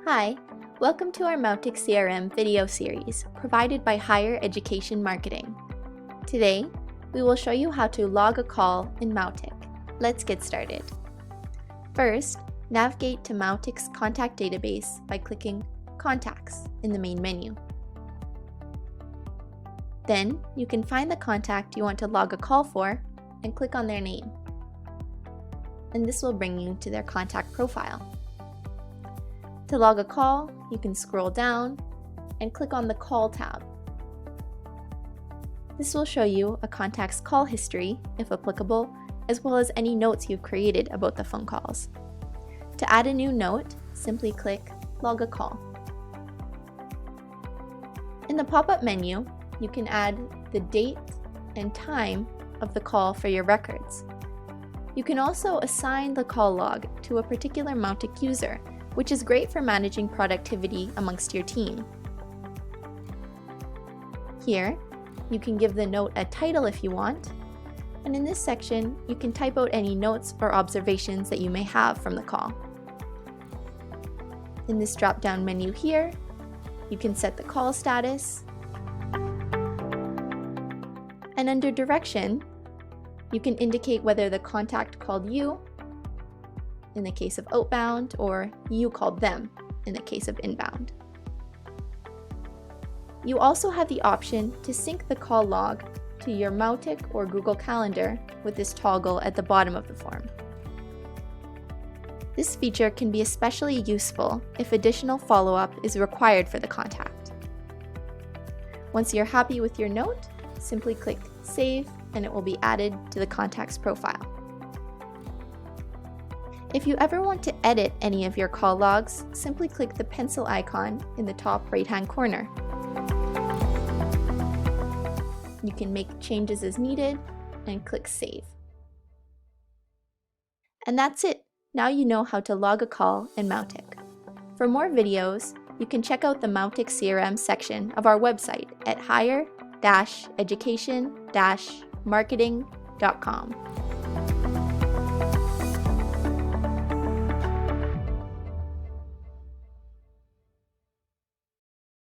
Hi, welcome to our Mautic CRM video series provided by Higher Education Marketing. Today, we will show you how to log a call in Mautic. Let's get started. First, navigate to Mautic's contact database by clicking Contacts in the main menu. Then, you can find the contact you want to log a call for and click on their name. And this will bring you to their contact profile. To log a call, you can scroll down and click on the Call tab. This will show you a contact's call history, if applicable, as well as any notes you've created about the phone calls. To add a new note, simply click Log a Call. In the pop-up menu, you can add the date and time of the call for your records. You can also assign the call log to a particular Mautic user, which is great for managing productivity amongst your team. Here, you can give the note a title if you want, and in this section, you can type out any notes or observations that you may have from the call. In this drop-down menu here, you can set the call status, and under Direction, you can indicate whether the contact called you in the case of outbound, or you called them in the case of inbound. You also have the option to sync the call log to your Mautic or Google Calendar with this toggle at the bottom of the form. This feature can be especially useful if additional follow-up is required for the contact. Once you're happy with your note, simply click Save and it will be added to the contact's profile. If you ever want to edit any of your call logs, simply click the pencil icon in the top right-hand corner. You can make changes as needed and click Save. And that's it. Now you know how to log a call in Mautic. For more videos, you can check out the Mautic CRM section of our website at higher-education-marketing.com.